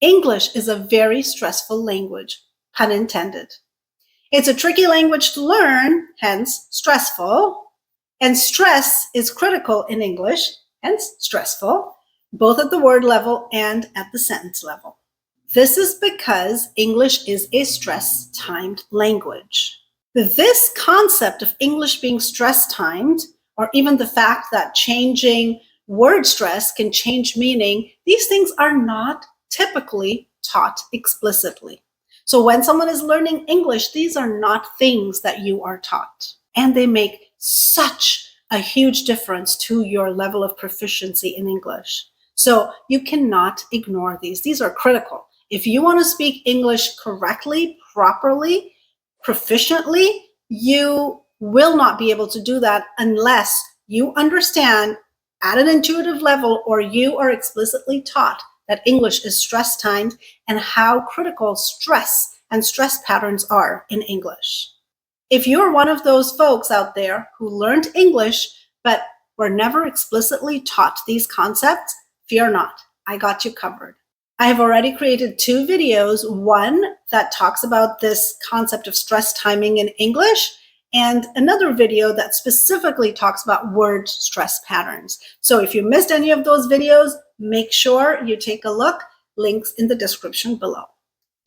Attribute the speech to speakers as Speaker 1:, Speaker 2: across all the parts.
Speaker 1: English is a very stressful language, pun intended. It's a tricky language to learn, hence stressful, and stress is critical in English, hence stressful, both at the word level and at the sentence level. This is because English is a stress-timed language. This concept of English being stress-timed, or even the fact that changing word stress can change meaning, these things are not typically taught explicitly. So when someone is learning English, these are not things that you are taught. And they make such a huge difference to your level of proficiency in English. So you cannot ignore these. These are critical. If you want to speak English correctly, properly, proficiently, you will not be able to do that unless you understand at an intuitive level or you are explicitly taught that English is stress-timed and how critical stress and stress patterns are in English. If you're one of those folks out there who learned English but were never explicitly taught these concepts, fear not, I got you covered. I have already created 2 videos, one that talks about this concept of stress timing in English, and another video that specifically talks about word stress patterns. So if you missed any of those videos, make sure you take a look. Links in the description below.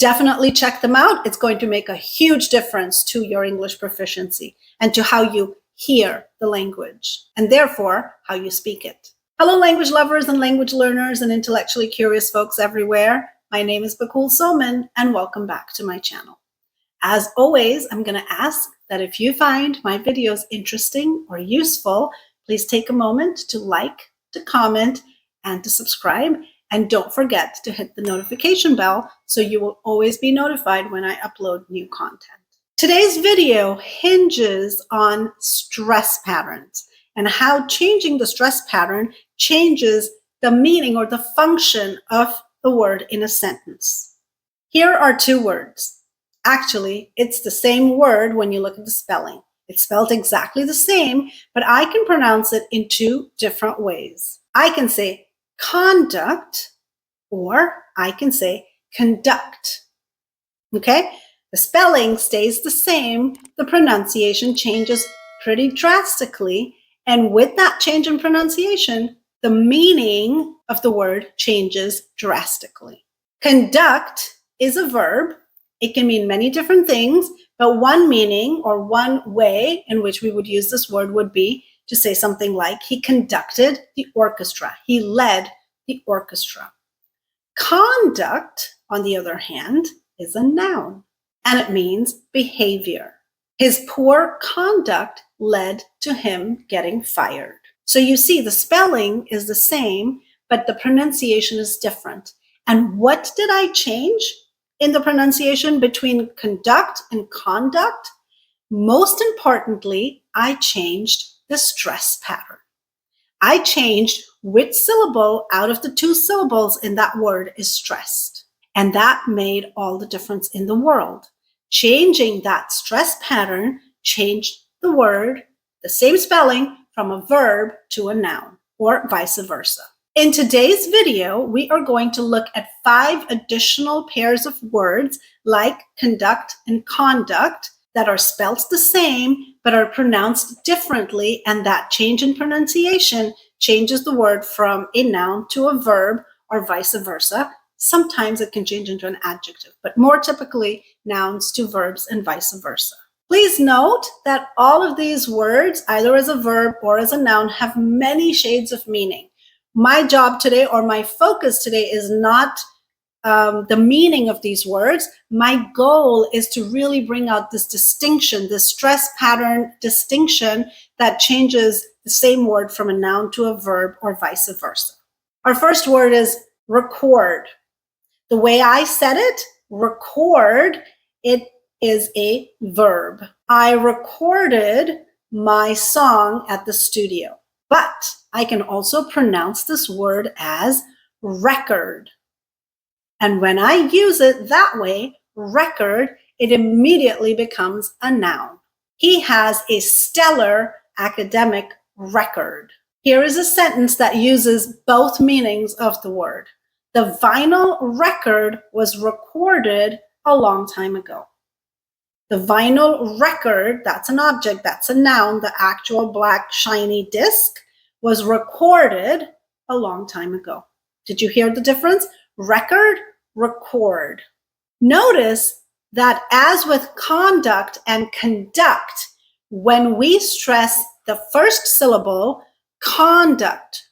Speaker 1: Definitely check them out. It's going to make a huge difference to your English proficiency and to how you hear the language, and therefore how you speak it. Hello, language lovers and language learners and intellectually curious folks everywhere. My name is Bakul Soman, and welcome back to my channel. As always, I'm going to ask that if you find my videos interesting or useful, please take a moment to like, to comment, and to subscribe. And don't forget to hit the notification bell so you will always be notified when I upload new content. Today's video hinges on stress patterns and how changing the stress pattern changes the meaning or the function of the word in a sentence. Here are 2 words. Actually, it's the same word when you look at the spelling. It's spelled exactly the same, but I can pronounce it in 2 different ways. I can say conduct, or I can say conduct. Okay? The spelling stays the same, the pronunciation changes pretty drastically, and with that change in pronunciation, the meaning of the word changes drastically. Conduct is a verb. It can mean many different things, but one meaning or one way in which we would use this word would be to say something like, he conducted the orchestra. He led the orchestra. Conduct, on the other hand, is a noun, and it means behavior. His poor conduct led to him getting fired. So you see, the spelling is the same, but the pronunciation is different. And what did I change in the pronunciation between conduct and conduct? Most importantly, I changed the stress pattern. I changed which syllable out of the 2 syllables in that word is stressed. And that made all the difference in the world. Changing that stress pattern changed the word, the same spelling, from a verb to a noun, or vice versa. In today's video, we are going to look at 5 additional pairs of words like conduct and conduct that are spelled the same but are pronounced differently, and that change in pronunciation changes the word from a noun to a verb or vice versa. Sometimes it can change into an adjective, but more typically nouns to verbs and vice versa. Please note that all of these words, either as a verb or as a noun, have many shades of meaning. My job today, or my focus today, is not the meaning of these words. My goal is to really bring out this distinction, this stress pattern distinction that changes the same word from a noun to a verb or vice versa. Our first word is record. The way I said it, record, it is a verb. I recorded my song at the studio. But I can also pronounce this word as record. And when I use it that way, record, it immediately becomes a noun. He has a stellar academic record. Here is a sentence that uses both meanings of the word. The vinyl record was recorded a long time ago. The vinyl record, that's an object, that's a noun, the actual black shiny disc, was recorded a long time ago. Did you hear the difference? Record, record. Notice that as with conduct and conduct, when we stress the first syllable, conduct,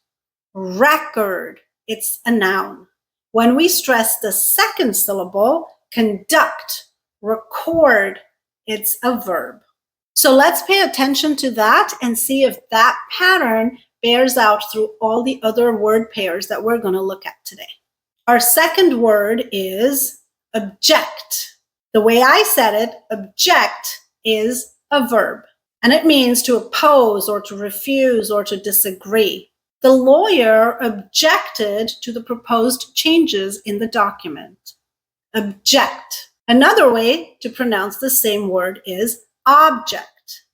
Speaker 1: record, it's a noun. When we stress the second syllable, conduct, record, it's a verb. So let's pay attention to that and see if that pattern bears out through all the other word pairs that we're going to look at today. Our second word is object. The way I said it, object is a verb, and it means to oppose or to refuse or to disagree. The lawyer objected to the proposed changes in the document. Object. Another way to pronounce the same word is object.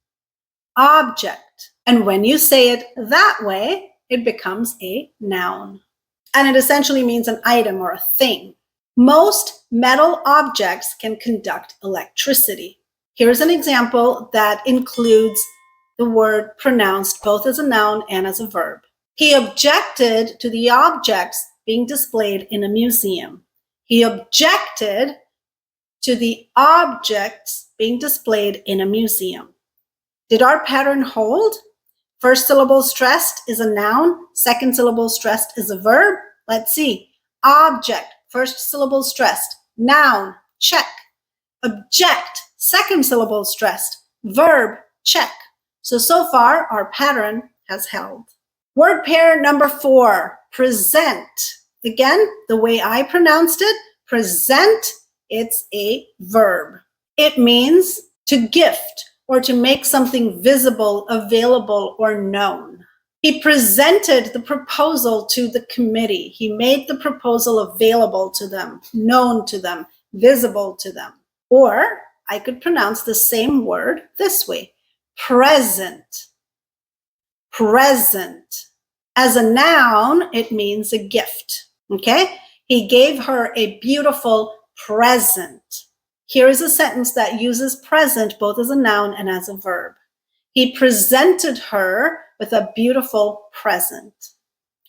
Speaker 1: Object. And when you say it that way, it becomes a noun. And it essentially means an item or a thing. Most metal objects can conduct electricity. Here's an example that includes the word pronounced both as a noun and as a verb. He objected to the objects being displayed in a museum. He objected to the objects being displayed in a museum. Did our pattern hold? First syllable stressed is a noun. Second syllable stressed is a verb. Let's see. Object, first syllable stressed. Noun, check. Object, second syllable stressed. Verb, check. So far, our pattern has held. Word pair number 4, present. Again, the way I pronounced it, present, it's a verb. It means to gift or to make something visible, available, or known. He presented the proposal to the committee. He made the proposal available to them, known to them, visible to them. Or I could pronounce the same word this way, present. Present. As a noun, it means a gift, okay? He gave her a beautiful present. Here is a sentence that uses present both as a noun and as a verb. He presented her with a beautiful present.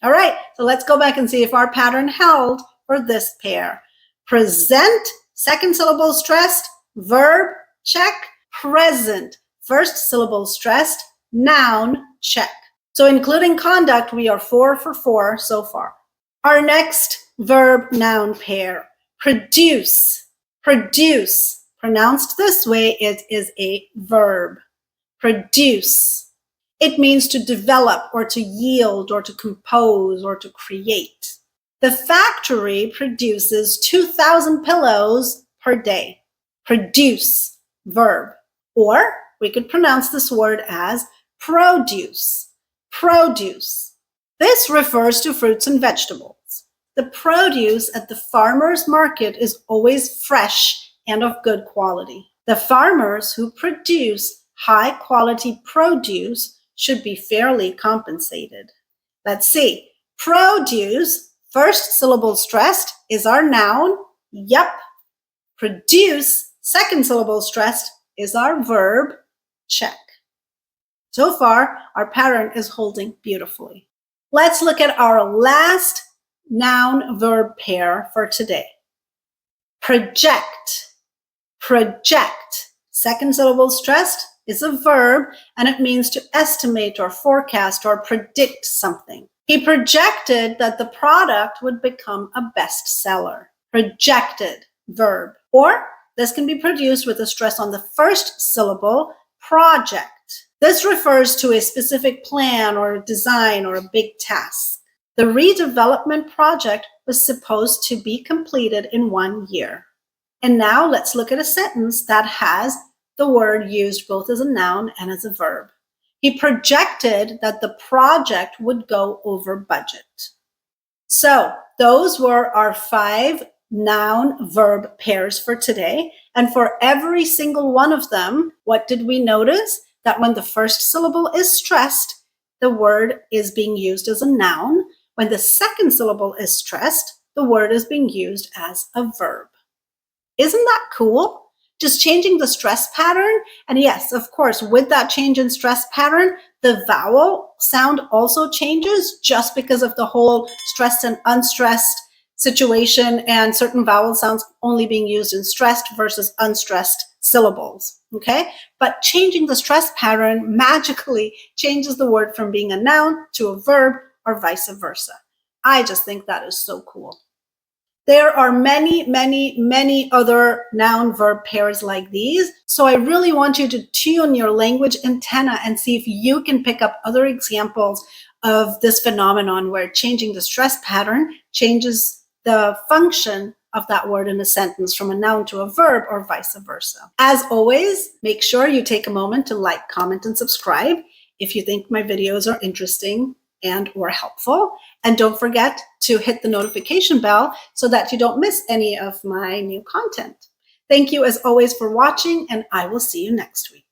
Speaker 1: All right, so let's go back and see if our pattern held for this pair. Present, second syllable stressed, verb, check. Present, first syllable stressed, noun, check. So including conduct, we are 4 for 4 so far. Our next verb noun pair, produce. Produce, pronounced this way, it is a verb. Produce. It means to develop or to yield or to compose or to create. The factory produces 2,000 pillows per day. Produce, verb. Or we could pronounce this word as produce. Produce. This refers to fruits and vegetables. The produce at the farmer's market is always fresh and of good quality. The farmers who produce high quality produce should be fairly compensated. Let's see. Produce, first syllable stressed, is our noun. Yep. Produce, second syllable stressed, is our verb. Check. So far, our pattern is holding beautifully. Let's look at our last noun-verb pair for today. Project. Project. Second syllable stressed is a verb, and it means to estimate or forecast or predict something. He projected that the product would become a bestseller. Projected, verb. Or this can be produced with a stress on the first syllable, project. This refers to a specific plan or a design or a big task. The redevelopment project was supposed to be completed in 1 year. And now let's look at a sentence that has the word used both as a noun and as a verb. He projected that the project would go over budget. So those were our 5 noun-verb pairs for today. And for every single one of them, what did we notice? That when the first syllable is stressed, the word is being used as a noun. When the second syllable is stressed, the word is being used as a verb. Isn't that cool? Just changing the stress pattern. And yes, of course, with that change in stress pattern, the vowel sound also changes just because of the whole stressed and unstressed situation and certain vowel sounds only being used in stressed versus unstressed syllables. Okay? But changing the stress pattern magically changes the word from being a noun to a verb or vice versa. I just think that is so cool. There are many, many, many other noun-verb pairs like these. So I really want you to tune your language antenna and see if you can pick up other examples of this phenomenon where changing the stress pattern changes the function of that word in a sentence from a noun to a verb or vice versa. As always, make sure you take a moment to like, comment, and subscribe if you think my videos are interesting and or helpful. And don't forget to hit the notification bell so that you don't miss any of my new content. Thank you as always for watching, and I will see you next week.